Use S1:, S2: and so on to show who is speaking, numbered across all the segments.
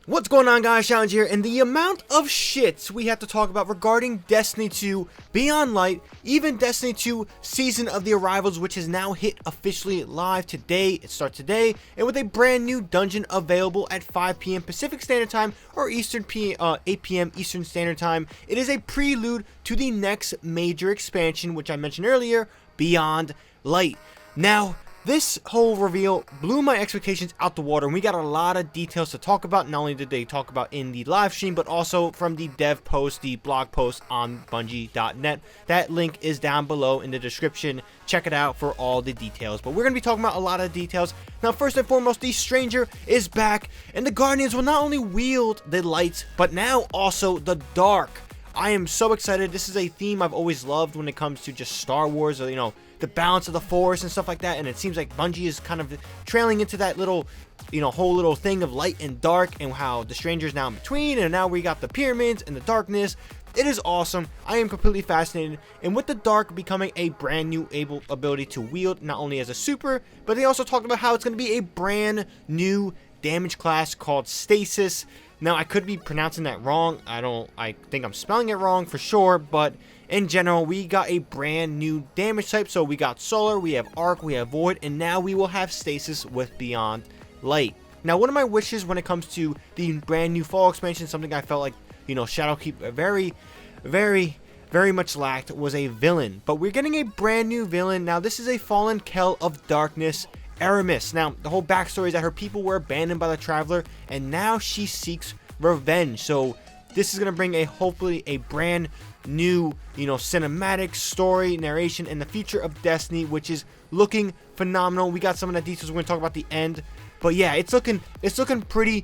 S1: What's going on, guys? ShadowNinja here, and the amount of shits we have to talk about regarding Destiny 2 Beyond Light, even Destiny 2 Season of the Arrivals, which has now hit officially live today. It starts today, and with a brand new dungeon available at 5 p.m. Pacific Standard Time or 8 p.m. Eastern Standard Time. It is a prelude to the next major expansion, which I mentioned earlier, Beyond Light. Now, this whole reveal blew my expectations out the water, and we got a lot of details to talk about. Not only did they talk about in the live stream, but also from the dev post, the blog post on Bungie.net. That link is down below in the description. Check it out for all the details. But we're going to be talking about a lot of details. Now, first and foremost, the Stranger is back, and the Guardians will not only wield the lights, but now also the dark. I am so excited. This is a theme I've always loved when it comes to just Star Wars, or, the balance of the Force and stuff like that, and it seems like Bungie is kind of trailing into that little, whole little thing of light and dark, and how the Stranger's now in between, and now we got the pyramids and the darkness. It is awesome. I am completely fascinated, and with the dark becoming a brand new ability to wield, not only as a super, but they also talked about how it's going to be a brand new damage class called Stasis. Now, I could be pronouncing that wrong. I think I'm spelling it wrong for sure, but in general, we got a brand new damage type. So we got Solar, we have Arc, we have Void, and now we will have Stasis with Beyond Light. Now, one of my wishes when it comes to the brand new Fall expansion, something I felt like, Shadowkeep very much lacked, was a villain. But we're getting a brand new villain. Now, this is a fallen Kell of Darkness, Aramis. Now, the whole backstory is that her people were abandoned by the Traveler, and now she seeks revenge. So this is going to bring hopefully a brand new, cinematic story, narration, and the future of Destiny, which is looking phenomenal. We got some of the details we're going to talk about at the end, but yeah, it's looking pretty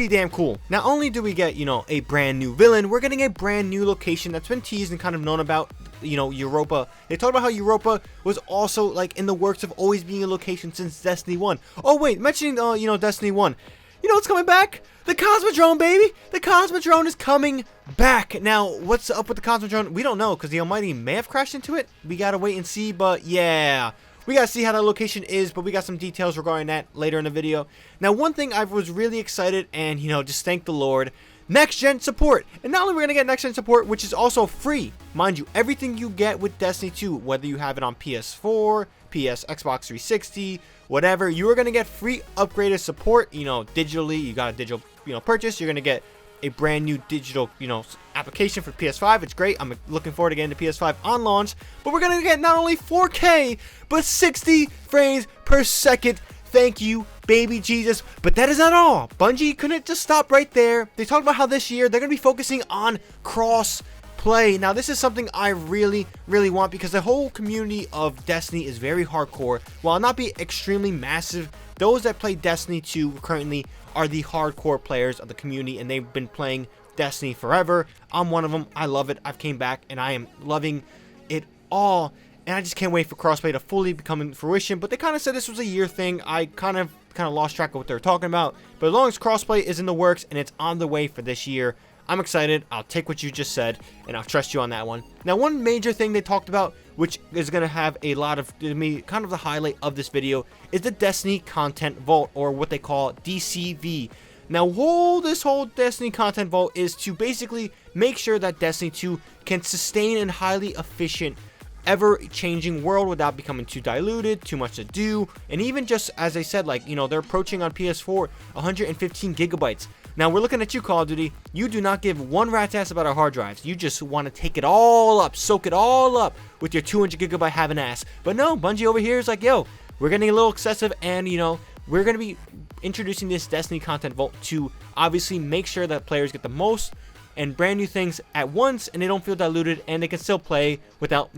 S1: damn cool. Not only do we get, a brand new villain, we're getting a brand new location that's been teased and kind of known about. Europa. They talked about how Europa was also like in the works of always being a location since Destiny 1. Oh wait, mentioning Destiny 1. What's coming back? The Cosmodrome, baby! The Cosmodrome is coming back. Now, what's up with the Cosmodrome? We don't know, because the Almighty may have crashed into it. We gotta wait and see, but yeah. We gotta see how that location is, but we got some details regarding that later in the video. Now, one thing I was really excited, and, just thank the Lord, next-gen support. And not only we're gonna get next-gen support, which is also free. Mind you, everything you get with Destiny 2, whether you have it on PS4, Xbox 360, whatever, you are going to get free upgraded support, digitally. You got a digital, purchase. You're going to get a brand new digital, application for PS5. It's great. I'm looking forward to getting the PS5 on launch. But we're going to get not only 4K, but 60 frames per second. Thank you, baby Jesus. But that is not all. Bungie couldn't just stop right there. They talked about how this year they're going to be focusing on cross-play. Now, this is something I really want, because the whole community of Destiny is very hardcore. While not be extremely massive, those that play Destiny 2 currently are the hardcore players of the community, and they've been playing Destiny forever. I'm one of them. I love it. I've came back, and I am loving it all. And I just can't wait for crossplay to fully become in fruition. But they kind of said this was a year thing. I kind of lost track of what they were talking about. But as long as crossplay is in the works and it's on the way for this year, I'm excited. I'll take what you just said, and I'll trust you on that one. Now, one major thing they talked about, which is going to have a lot of, to me, kind of the highlight of this video, is the Destiny Content Vault, or what they call DCV. Now, this whole Destiny Content Vault is to basically make sure that Destiny 2 can sustain a highly efficient, ever-changing world without becoming too diluted, too much to do, and even just, as I said, they're approaching on PS4 115 gigabytes. Now, we're looking at you, Call of Duty. You do not give one rat's ass about our hard drives. You just want to take it all up, soak it all up with your 200 gigabyte having ass. But no, Bungie over here is like, yo, we're getting a little excessive, and, we're going to be introducing this Destiny Content Vault to obviously make sure that players get the most and brand new things at once, and they don't feel diluted, and they can still play without,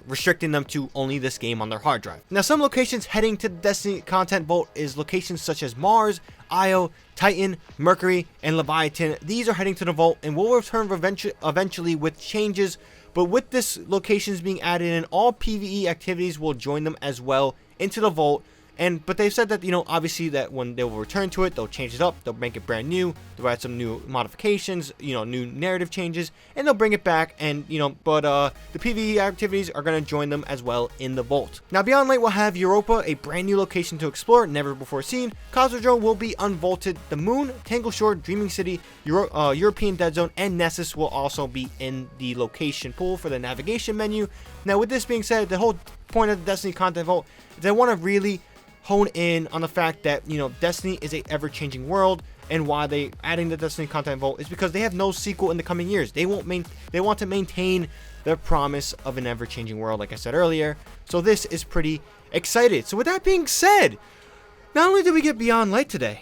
S1: restricting them to only this game on their hard drive. Now, some locations heading to the Destiny Content Vault is locations such as Mars, Io, Titan, Mercury, and Leviathan. These are heading to the vault and will return eventually with changes, but with this locations being added in, all PvE activities will join them as well into the vault, But they've said that, obviously that when they will return to it, they'll change it up, they'll make it brand new, they'll add some new modifications, new narrative changes, and they'll bring it back. And but the PvE activities are going to join them as well in the vault. Now Beyond Light will have Europa, a brand new location to explore, never before seen. Cosmodrome will be unvaulted. The Moon, Tangle Shore, Dreaming City, European Dead Zone, and Nessus will also be in the location pool for the navigation menu. Now with this being said, the whole point of the Destiny content vault is they want to really hone in on the fact that Destiny is a ever-changing world, and why they adding the Destiny content vault is because they have no sequel in the coming years. They want to maintain their promise of an ever-changing world, like I said earlier. So this is pretty excited. So with that being said, not only did we get Beyond Light today,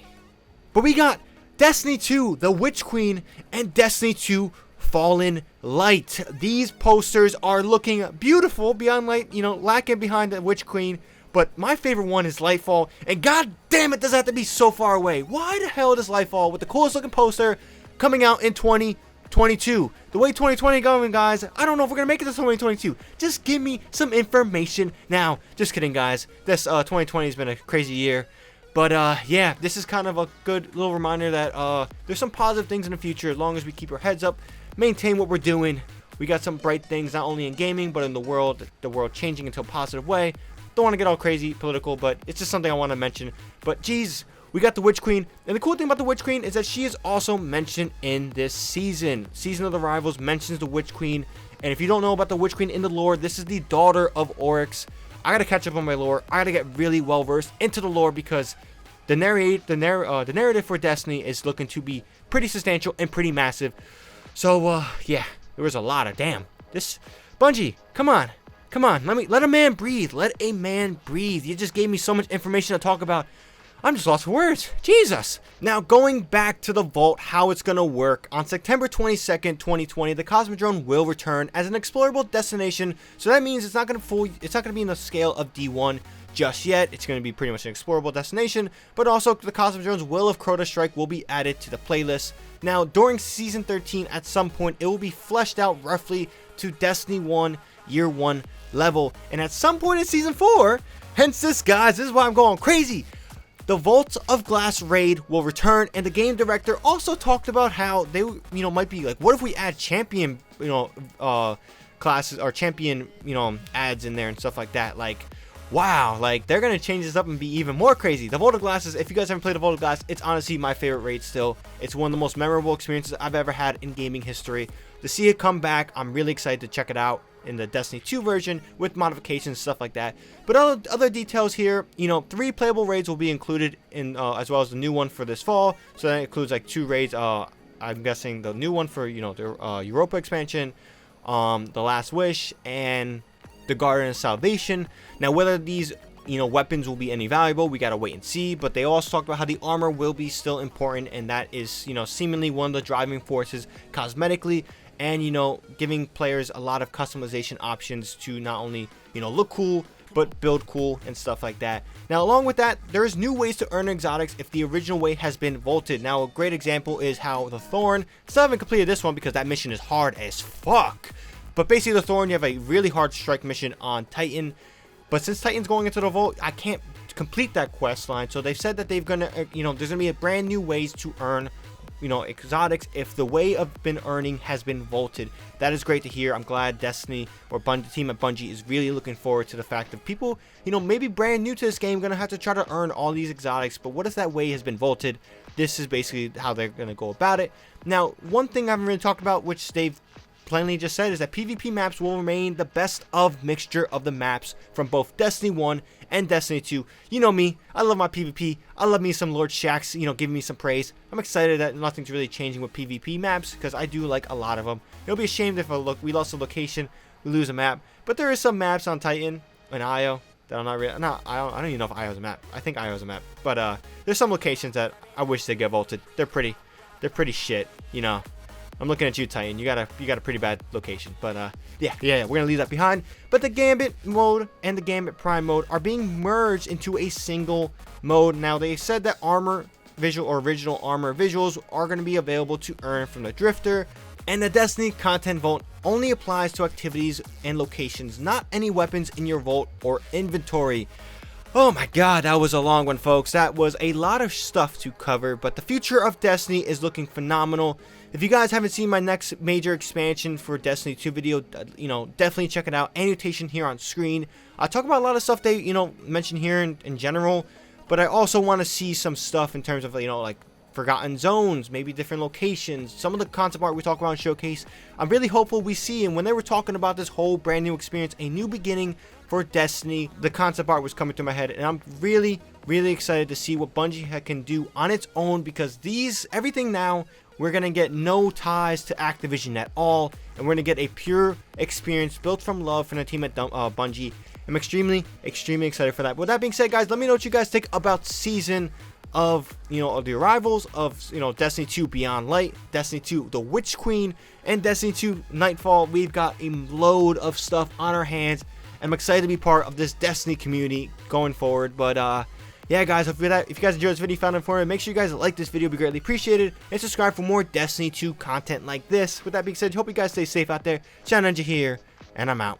S1: but we got Destiny 2, The Witch Queen, and Destiny 2 Fallen Light. These posters are looking beautiful. Beyond Light, lacking behind the Witch Queen. But my favorite one is Lightfall, and god damn it, does it have to be so far away. Why the hell does Lightfall, with the coolest looking poster, coming out in 2022? The way 2020 going, guys, I don't know if we're gonna make it to 2022. Just give me some information now. Just kidding, guys. This 2020 has been a crazy year. But yeah, this is kind of a good little reminder that there's some positive things in the future as long as we keep our heads up, maintain what we're doing. We got some bright things not only in gaming but in the world changing into a positive way. Don't want to get all crazy political, but it's just something I want to mention. But geez, we got the Witch Queen, and the cool thing about the Witch Queen is that she is also mentioned in this season. Season of the Rivals mentions the Witch Queen, and if you don't know about the Witch Queen in the lore, this is the daughter of Oryx. I gotta catch up on my lore. I gotta get really well versed into the lore because the narrative for Destiny is looking to be pretty substantial and pretty massive. So yeah, there was a lot of this Bungie. Come on, let a man breathe. Let a man breathe. You just gave me so much information to talk about. I'm just lost for words. Jesus. Now, going back to the vault, how it's going to work. On September 22nd, 2020, the Cosmodrome will return as an explorable destination. So that means it's not going to be in the scale of D1 just yet. It's going to be pretty much an explorable destination, but also the Cosmodrome's Will of Crota Strike will be added to the playlist. Now, during Season 13, at some point, it will be fleshed out roughly to Destiny 1 Year 1 level, and at some point in Season 4, hence this, guys, this is why I'm going crazy, the Vault of Glass raid will return. And the game director also talked about how they might be like, what if we add champion classes or champion ads in there and stuff like that. Like, wow, like they're gonna change this up and be even more crazy. The Vault of Glass is, if you guys haven't played the Vault of Glass, it's honestly my favorite raid still. It's one of the most memorable experiences I've ever had in gaming history. To see it come back, I'm really excited to check it out in the Destiny 2 version with modifications, stuff like that. But other details here, 3 playable raids will be included in, as well as the new one for this fall. So that includes like 2 raids. I'm guessing the new one for the Europa expansion, the Last Wish, and the Garden of Salvation. Now, whether these weapons will be any valuable, we gotta wait and see. But they also talked about how the armor will be still important, and that is seemingly one of the driving forces cosmetically, and giving players a lot of customization options to not only look cool but build cool and stuff like that. Now, along with that, there's new ways to earn exotics if the original way has been vaulted. Now, a great example is how the Thorn, still haven't completed this one because that mission is hard as fuck. But basically, the Thorn, you have a really hard strike mission on Titan. But since Titan's going into the vault, I can't complete that quest line. So they've said that they've gonna, there's gonna be a brand new ways to earn, exotics if the way of been earning has been vaulted. That is great to hear. I'm glad Destiny or the team at Bungie is really looking forward to the fact that people, maybe brand new to this game, gonna have to try to earn all these exotics. But what if that way has been vaulted? This is basically how they're gonna go about it. Now, one thing I haven't really talked about, which they've plainly just said, is that PvP maps will remain the best of mixture of the maps from both Destiny 1 and Destiny 2. You know me, I love my PvP. I love me some Lord Shaxx, giving me some praise. I'm excited that nothing's really changing with PvP maps because I do like a lot of them. It'll be ashamed if we lost a location, we lose a map. But there is some maps on Titan and Io that I'm not really, I don't even know if Io's a map. I think Io's a map. But there's some locations that I wish they get vaulted. They're pretty shit, I'm looking at you, Titan. You got a pretty bad location, but yeah, we're gonna leave that behind. But the Gambit mode and the Gambit Prime mode are being merged into a single mode. Now, they said that armor visual or original armor visuals are gonna be available to earn from the Drifter, and the Destiny content vault only applies to activities and locations, not any weapons in your vault or inventory. Oh my god, that was a long one, folks. That was a lot of stuff to cover, but the future of Destiny is looking phenomenal. If you guys haven't seen my next major expansion for Destiny 2 video, definitely check it out. Annotation here on screen. I talk about a lot of stuff they, mention here in general, but I also want to see some stuff in terms of, like forgotten zones, maybe different locations, some of the concept art we talk about in Showcase. I'm really hopeful we see, and when they were talking about this whole brand new experience, a new beginning for Destiny, the concept art was coming to my head, and I'm really excited to see what Bungie can do on its own, because everything now, we're going to get no ties to Activision at all, and we're going to get a pure experience built from love from the team at Bungie. I'm extremely excited for that. With that being said, guys, let me know what you guys think about season of of the arrivals of Destiny 2 Beyond Light, Destiny 2 The Witch Queen, and Destiny 2 Nightfall. We've got a load of stuff on our hands. I'm excited to be part of this Destiny community going forward. But yeah, guys, if you guys enjoyed this video, found it informative, make sure you guys like this video, it'd be greatly appreciated, and subscribe for more Destiny 2 content like this. With that being said, hope you guys stay safe out there. ShadowNinja here, and I'm out.